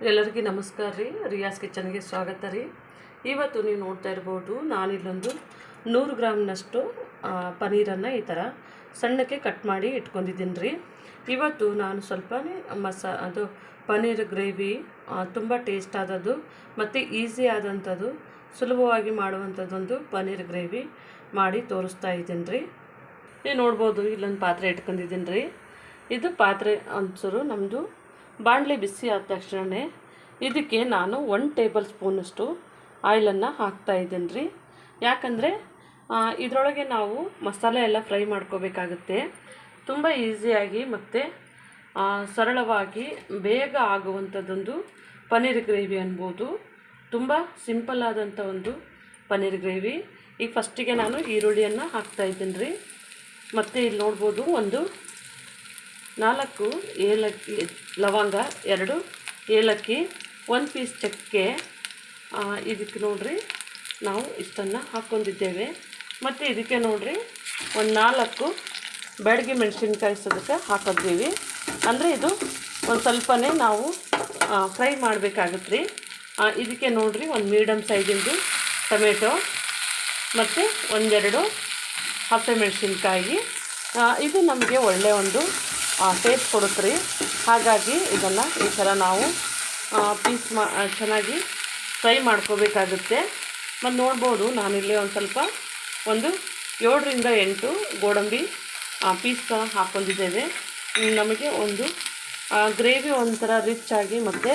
ಎಲ್ಲರಿಗೂ ನಮಸ್ಕಾರ ರೀ. ರಿಯಾಸ್ ಕಿಚನ್ಗೆ ಸ್ವಾಗತ ರೀ. ಇವತ್ತು ನೀವು ನೋಡ್ತಾ ಇರ್ಬೋದು, ನಾನಿಲ್ಲೊಂದು 100 ಗ್ರಾಮ್ನಷ್ಟು ಪನ್ನೀರನ್ನು ಈ ಥರ ಸಣ್ಣಕ್ಕೆ ಕಟ್ ಮಾಡಿ ಇಟ್ಕೊಂಡಿದ್ದೀನಿ ರೀ. ಇವತ್ತು ನಾನು ಸ್ವಲ್ಪ ಅದು ಪನ್ನೀರ್ ಗ್ರೇವಿ ತುಂಬ ಟೇಸ್ಟ್ ಆದದ್ದು ಮತ್ತು ಈಸಿ ಆದಂಥದ್ದು, ಸುಲಭವಾಗಿ ಮಾಡುವಂಥದ್ದೊಂದು ಪನ್ನೀರ್ ಗ್ರೇವಿ ಮಾಡಿ ತೋರಿಸ್ತಾ ಇದ್ದೀನಿ ರೀ. ನೀವು ನೋಡ್ಬೋದು, ಇಲ್ಲೊಂದು ಪಾತ್ರೆ ಇಟ್ಕೊಂಡಿದ್ದೀನಿ ರೀ. ಇದು ಪಾತ್ರೆ ಒಂಚೂರು ನಮ್ಮದು ಬಾಣಲೆ ಬಿಸಿ ಆದ ತಕ್ಷಣ ಇದಕ್ಕೆ ನಾನು 1 ಟೇಬಲ್ ಸ್ಪೂನಷ್ಟು ಆಯಿಲನ್ನು ಹಾಕ್ತಾಯಿದ್ದೀನಿ ರೀ. ಯಾಕಂದರೆ ಇದರೊಳಗೆ ನಾವು ಮಸಾಲೆ ಎಲ್ಲ ಫ್ರೈ ಮಾಡ್ಕೋಬೇಕಾಗುತ್ತೆ. ತುಂಬ ಈಸಿಯಾಗಿ ಮತ್ತು ಸರಳವಾಗಿ ಬೇಗ ಆಗುವಂಥದ್ದೊಂದು ಪನ್ನೀರ್ ಗ್ರೇವಿ ಅನ್ಬೋದು. ತುಂಬ ಸಿಂಪಲ್ ಆದಂಥ ಒಂದು ಪನ್ನೀರ್ ಗ್ರೇವಿ. ಈಗ ಫಸ್ಟಿಗೆ ನಾನು ಈರುಳ್ಳಿಯನ್ನು ಹಾಕ್ತಾಯಿದ್ದೀನಿ ರೀ. ಮತ್ತು ಇಲ್ಲಿ ನೋಡ್ಬೋದು, ಒಂದು 4 ಏಲಕ್ಕಿ ಲವಂಗ, 2 ಏಲಕ್ಕಿ, 1 ಪೀಸ್ ಚಕ್ಕೆ, ಇದಕ್ಕೆ ನೋಡಿರಿ ನಾವು ಇಷ್ಟನ್ನು ಹಾಕ್ಕೊಂಡಿದ್ದೇವೆ. ಮತ್ತು ಇದಕ್ಕೆ ನೋಡಿರಿ ಒಂದು 4 ಬ್ಯಾಡಗಿ ಮೆಣಸಿನ್ಕಾಯಿ ಸದಕ್ಕೆ ಹಾಕಿದ್ದೀವಿ. ಅಂದರೆ ಇದು ಒಂದು ಸ್ವಲ್ಪನೇ ನಾವು ಫ್ರೈ ಮಾಡಬೇಕಾಗುತ್ತೆ ರೀ. ಇದಕ್ಕೆ ನೋಡಿರಿ ಒಂದು ಮೀಡಿಯಮ್ ಸೈಜಿಂದು ಟೊಮೆಟೊ ಮತ್ತು 1-2 ಹಸಿಮೆಣಸಿನ್ಕಾಯಿ. ಇದು ನಮಗೆ ಒಳ್ಳೆಯ ಒಂದು ಟೇಸ್ಟ್ ಕೊಡುತ್ತೆ ರೀ. ಹಾಗಾಗಿ ಇದನ್ನು ಈ ಥರ ನಾವು ಚೆನ್ನಾಗಿ ಫ್ರೈ ಮಾಡ್ಕೋಬೇಕಾಗುತ್ತೆ. ಮತ್ತು ನೋಡ್ಬೋದು, ನಾನಿಲ್ಲಿ ಒಂದು 7ರಿಂದ 8 ಗೋಡಂಬಿ ಪೀಸ್ ಹಾಕ್ಕೊಂಡಿದ್ದೇವೆ. ನಮಗೆ ಒಂದು ಗ್ರೇವಿ ಒಂಥರ ರಿಚ್ ಆಗಿ ಮತ್ತು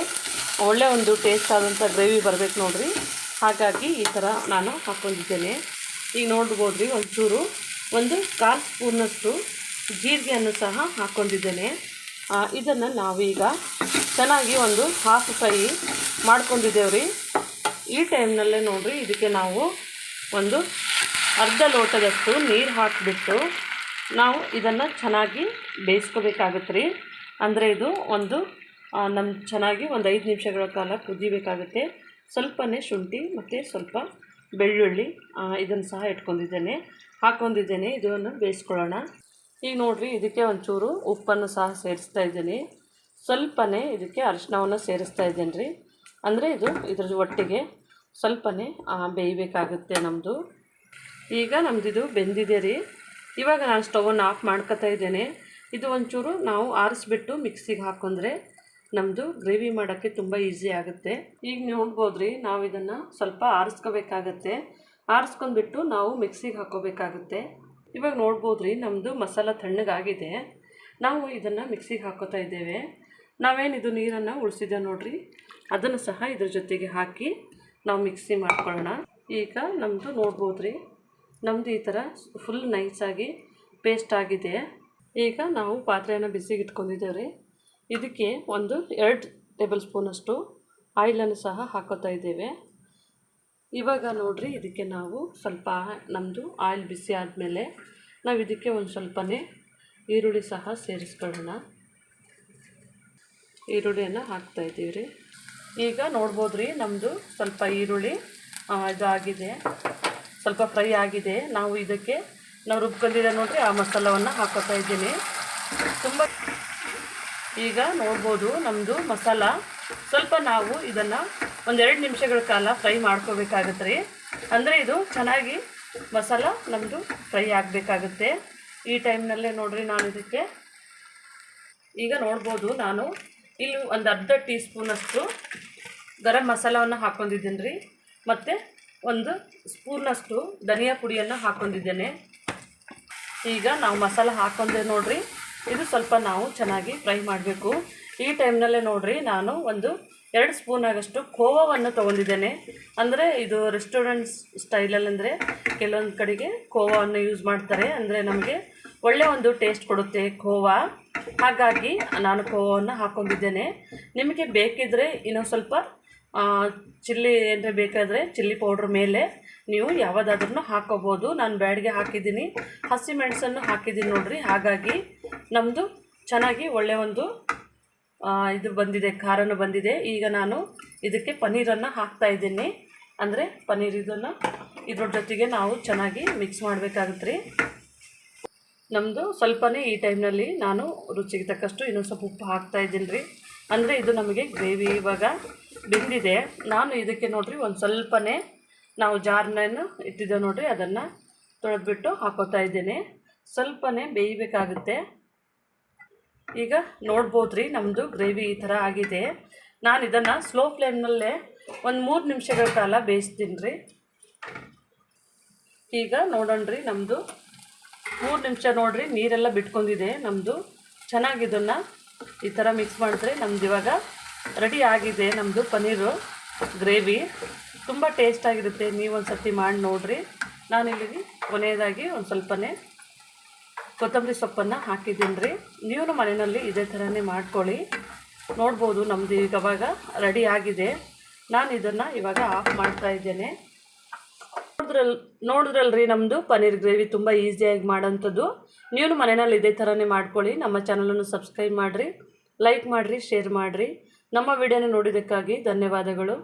ಒಳ್ಳೆಯ ಒಂದು ಟೇಸ್ಟ್ ಆದಂಥ ಗ್ರೇವಿ ಬರಬೇಕು ನೋಡಿರಿ. ಹಾಗಾಗಿ ಈ ಥರ ನಾನು ಹಾಕ್ಕೊಂಡಿದ್ದೇನೆ. ಈಗ ನೋಡ್ಬೋದು ರೀ, ಒಂದು 1/4 ಸ್ಪೂನಷ್ಟು ಜೀರಿಗೆಯನ್ನು ಸಹ ಹಾಕ್ಕೊಂಡಿದ್ದೇನೆ. ಇದನ್ನು ನಾವೀಗ ಚೆನ್ನಾಗಿ ಒಂದು ಹಾಫ್ ಫ್ರೈ ಮಾಡ್ಕೊಂಡಿದ್ದೇವೆ ರೀ. ಈ ಟೈಮ್ನಲ್ಲೇ ನೋಡಿರಿ, ಇದಕ್ಕೆ ನಾವು ಒಂದು ಅರ್ಧ ಲೋಟದಷ್ಟು ನೀರು ಹಾಕಿಬಿಟ್ಟು ನಾವು ಇದನ್ನು ಚೆನ್ನಾಗಿ ಬೇಯಿಸ್ಕೋಬೇಕಾಗುತ್ತೆ ರೀ. ಅಂದರೆ ಇದು ಚೆನ್ನಾಗಿ ಒಂದು 5 ನಿಮಿಷಗಳ ಕಾಲ ಕುದಿಬೇಕಾಗುತ್ತೆ. ಸ್ವಲ್ಪನೇ ಶುಂಠಿ ಮತ್ತು ಸ್ವಲ್ಪ ಬೆಳ್ಳುಳ್ಳಿ ಇದನ್ನು ಸಹ ಹಾಕ್ಕೊಂಡಿದ್ದೇನೆ. ಇದನ್ನು ಬೇಯಿಸ್ಕೊಳ್ಳೋಣ. ಈಗ ನೋಡಿರಿ, ಇದಕ್ಕೆ ಒಂಚೂರು ಉಪ್ಪನ್ನು ಸಹ ಸೇರಿಸ್ತಾ ಇದ್ದೀನಿ. ಸ್ವಲ್ಪನೇ ಇದಕ್ಕೆ ಅರಿಶಿಣವನ್ನು ಸೇರಿಸ್ತಾ ಇದ್ದೀನಿ ರೀ. ಅಂದರೆ ಇದ್ರ ಒಟ್ಟಿಗೆ ಸ್ವಲ್ಪನೇ ಬೇಯಬೇಕಾಗುತ್ತೆ ನಮ್ಮದು. ಈಗ ನಮ್ಮದಿದು ಬೆಂದಿದೆ ರೀ. ಇವಾಗ ನಾನು ಸ್ಟವನ್ನು ಆಫ್ ಮಾಡ್ಕೊತಾ ಇದ್ದೇನೆ. ಇದು ಒಂಚೂರು ನಾವು ಆರಿಸ್ಬಿಟ್ಟು ಮಿಕ್ಸಿಗೆ ಹಾಕೊಂಡ್ರೆ ನಮ್ಮದು ಗ್ರೇವಿ ಮಾಡೋಕ್ಕೆ ತುಂಬ ಈಸಿ ಆಗುತ್ತೆ. ಈಗ ನೋಡ್ಬೋದು ರೀ, ನಾವು ಇದನ್ನು ಸ್ವಲ್ಪ ಆರಿಸ್ಕೋಬೇಕಾಗತ್ತೆ. ಆರಿಸ್ಕೊಂಡ್ಬಿಟ್ಟು ನಾವು ಮಿಕ್ಸಿಗೆ ಹಾಕೋಬೇಕಾಗುತ್ತೆ. ಇವಾಗ ನೋಡ್ಬೋದು ರೀ, ನಮ್ಮದು ಮಸಾಲ ತಣ್ಣಗಾಗಿದೆ. ನಾವು ಇದನ್ನು ಮಿಕ್ಸಿಗೆ ಹಾಕೋತಾ ಇದ್ದೇವೆ. ನಾವೇನಿದು ನೀರನ್ನು ಉಳಿಸಿದ್ದೇವೆ ನೋಡಿರಿ, ಅದನ್ನು ಸಹ ಇದ್ರ ಜೊತೆಗೆ ಹಾಕಿ ನಾವು ಮಿಕ್ಸಿ ಮಾಡ್ಕೊಳ್ಳೋಣ. ಈಗ ನಮ್ಮದು ನೋಡ್ಬೋದು ರೀ, ನಮ್ಮದು ಈ ಥರ ಫುಲ್ ನೈಸಾಗಿ ಪೇಸ್ಟ್ ಆಗಿದೆ. ಈಗ ನಾವು ಪಾತ್ರೆಯನ್ನು ಬಿಸಿಗೆ ಇಟ್ಕೊಂಡಿದ್ದೇವೆ ರೀ. ಇದಕ್ಕೆ 2 ಟೇಬಲ್ ಸ್ಪೂನಷ್ಟು ಆಯಿಲನ್ನು ಸಹ ಹಾಕೋತಾ ಇದ್ದೇವೆ. ಇವಾಗ ನೋಡಿರಿ, ಇದಕ್ಕೆ ನಾವು ಸ್ವಲ್ಪ ನಮ್ಮದು ಆಯಿಲ್ ಬಿಸಿ ಆದಮೇಲೆ ನಾವು ಇದಕ್ಕೆ ಒಂದು ಸ್ವಲ್ಪನೇ ಈರುಳ್ಳಿ ಸಹ ಸೇರಿಸ್ಕೊಳ್ಳೋಣ. ಈರುಳ್ಳಿಯನ್ನು ಹಾಕ್ತಾಯಿದ್ದೀವಿ ರೀ. ಈಗ ನೋಡ್ಬೋದು ರೀ, ನಮ್ಮದು ಸ್ವಲ್ಪ ಈರುಳ್ಳಿ ಇದಾಗಿದೆ, ಸ್ವಲ್ಪ ಫ್ರೈ ಆಗಿದೆ. ನಾವು ಇದಕ್ಕೆ ರುಬ್ಕೊಂಡಿದ್ದೆ ನೋಡಿರಿ, ಆ ಮಸಾಲವನ್ನು ಹಾಕೋತಾ ಇದ್ದೀನಿ. ಈಗ ನೋಡ್ಬೋದು, ನಮ್ಮದು ಮಸಾಲ ಸ್ವಲ್ಪ ನಾವು ಇದನ್ನು 1-2 ನಿಮಿಷಗಳ ಕಾಲ ಫ್ರೈ ಮಾಡ್ಕೋಬೇಕಾಗುತ್ತೆ ರೀ. ಅಂದರೆ ಇದು ಚೆನ್ನಾಗಿ ಮಸಾಲ ನಮ್ಮದು ಫ್ರೈ ಆಗಬೇಕಾಗುತ್ತೆ. ಈ ಟೈಮ್ನಲ್ಲೇ ನೋಡಿರಿ, ನಾನು ಇದಕ್ಕೆ ಈಗ ನೋಡ್ಬೋದು, ನಾನು ಇಲ್ಲಿ ಒಂದು ಅರ್ಧ ಟೀ ಸ್ಪೂನಷ್ಟು ಗರಂ ಮಸಾಲವನ್ನು ಹಾಕ್ಕೊಂಡಿದ್ದೀನಿ ರೀ. ಮತ್ತು 1 ಸ್ಪೂನಷ್ಟು ಧನಿಯಾ ಪುಡಿಯನ್ನು ಹಾಕ್ಕೊಂಡಿದ್ದೇನೆ. ಈಗ ನಾವು ಮಸಾಲ ಹಾಕ್ಕೊಂಡೆ ನೋಡಿರಿ, ಇದು ಸ್ವಲ್ಪ ನಾವು ಚೆನ್ನಾಗಿ ಫ್ರೈ ಮಾಡಬೇಕು. ಈ ಟೈಮ್ನಲ್ಲೇ ನೋಡಿರಿ, ನಾನು 2 ಸ್ಪೂನಾಗಷ್ಟು ಖೋವಾವನ್ನು ತೊಗೊಂಡಿದ್ದೇನೆ. ಅಂದರೆ ಇದು ರೆಸ್ಟೋರೆಂಟ್ ಸ್ಟೈಲಲ್ಲಿ, ಅಂದರೆ ಕೆಲವೊಂದು ಕಡೆಗೆ ಖೋವಾವನ್ನು ಯೂಸ್ ಮಾಡ್ತಾರೆ. ಅಂದರೆ ನಮಗೆ ಒಳ್ಳೆಯ ಒಂದು ಟೇಸ್ಟ್ ಕೊಡುತ್ತೆ ಖೋವಾ. ಹಾಗಾಗಿ ನಾನು ಖೋವಾವನ್ನು ಹಾಕ್ಕೊಂಡಿದ್ದೇನೆ. ನಿಮಗೆ ಬೇಕಿದ್ದರೆ ಇನ್ನೊಂದು ಸ್ವಲ್ಪ ಚಿಲ್ಲಿ ಅಂದರೆ ಬೇಕಾದರೆ ಚಿಲ್ಲಿ ಪೌಡ್ರ್ ಮೇಲೆ ನೀವು ಯಾವುದಾದ್ರೂ ಹಾಕ್ಕೋಬೋದು. ನಾನು ಬ್ಯಾಡಿಗೆ ಹಾಕಿದ್ದೀನಿ, ಹಸಿಮೆಣಸನ್ನು ಹಾಕಿದ್ದೀನಿ ನೋಡಿರಿ. ಹಾಗಾಗಿ ನಮ್ಮದು ಚೆನ್ನಾಗಿ ಒಳ್ಳೆಯ ಒಂದು ಇದು ಬಂದಿದೆ, ಖಾರನೂ ಬಂದಿದೆ. ಈಗ ನಾನು ಇದಕ್ಕೆ ಪನ್ನೀರನ್ನು ಹಾಕ್ತಾಯಿದ್ದೀನಿ. ಅಂದರೆ ಪನ್ನೀರ್ ಇದ್ರ ಜೊತೆಗೆ ನಾವು ಚೆನ್ನಾಗಿ ಮಿಕ್ಸ್ ಮಾಡಬೇಕಾಗುತ್ತೆ ರೀ. ನಮ್ಮದು ಸ್ವಲ್ಪನೇ ಈ ಟೈಮ್ನಲ್ಲಿ ನಾನು ರುಚಿಗೆ ತಕ್ಕಷ್ಟು ಇನ್ನೊಂದು ಸ್ವಲ್ಪ ಉಪ್ಪು ಹಾಕ್ತಾಯಿದ್ದೀನಿ ರೀ. ಅಂದರೆ ಇದು ನಮಗೆ ಗ್ರೇವಿ ಇವಾಗ ಬೆಂದಿದೆ. ನಾನು ಇದಕ್ಕೆ ನೋಡಿರಿ ಒಂದು ಸ್ವಲ್ಪನೇ ನಾವು ಜಾರ್ನೇನು ಇಟ್ಟಿದ್ದೆ ನೋಡಿರಿ, ಅದನ್ನು ತೊಳೆದ್ಬಿಟ್ಟು ಹಾಕೋತಾ ಇದ್ದೇನೆ. ಸ್ವಲ್ಪನೇ ಬೇಯಬೇಕಾಗುತ್ತೆ. ಈಗ ನೋಡ್ಬೋದು ರೀ, ನಮ್ಮದು ಗ್ರೇವಿ ಈ ಥರ ಆಗಿದೆ. ನಾನು ಇದನ್ನು ಸ್ಲೋ ಫ್ಲೇಮ್ನಲ್ಲೇ ಒಂದು 3 ನಿಮಿಷಗಳ ಕಾಲ ಬೇಯಿಸ್ತೀನಿ ರೀ. ಈಗ ನೋಡೋಣ್ರಿ, ನಮ್ಮದು 3 ನಿಮಿಷ ನೋಡಿರಿ, ನೀರೆಲ್ಲ ಬಿಟ್ಕೊಂಡಿದೆ ನಮ್ಮದು. ಚೆನ್ನಾಗಿ ಇದನ್ನು ಈ ಥರ ಮಿಕ್ಸ್ ಮಾಡಿದ್ರೆ ನಮ್ದು ಇವಾಗ ರೆಡಿ ಆಗಿದೆ. ನಮ್ಮದು ಪನ್ನೀರು ಗ್ರೇವಿ ತುಂಬ ಟೇಸ್ಟಾಗಿರುತ್ತೆ. ನೀವು ಒಂದು ಸರ್ತಿ ಮಾಡಿ ನೋಡಿರಿ. ನಾನಿಲ್ಲಿ ಕೊನೆಯದಾಗಿ ಒಂದು ಸ್ವಲ್ಪನೇ ಕೊತ್ತಂಬರಿ ಸೊಪ್ಪನ್ನು ಹಾಕಿದ್ದೀನಿ ರೀ. ನೀವು ಮನೆಯಲ್ಲಿ ಇದೇ ಥರನೇ ಮಾಡ್ಕೊಳ್ಳಿ. ನೋಡ್ಬೋದು ನಮ್ಮದು ಇವಾಗ ರೆಡಿ ಆಗಿದೆ. ನಾನು ಇದನ್ನು ಇವಾಗ ಆಫ್ ಮಾಡ್ತಾ ಇದ್ದೇನೆ. ನೋಡಿದ್ರಲ್ರಿ, ನಮ್ಮದು ಪನ್ನೀರ್ ಗ್ರೇವಿ ತುಂಬ ಈಸಿಯಾಗಿ ಮಾಡೋಂಥದ್ದು. ನೀವು ಮನೆಯಲ್ಲಿ ಇದೇ ಥರನೇ ಮಾಡ್ಕೊಳ್ಳಿ. ನಮ್ಮ ಚಾನಲನ್ನು ಸಬ್ಸ್ಕ್ರೈಬ್ ಮಾಡಿರಿ, ಲೈಕ್ ಮಾಡಿರಿ, ಶೇರ್ ಮಾಡಿರಿ. ನಮ್ಮ ವಿಡಿಯೋನ ನೋಡಿದ್ದಕ್ಕಾಗಿ ಧನ್ಯವಾದಗಳು.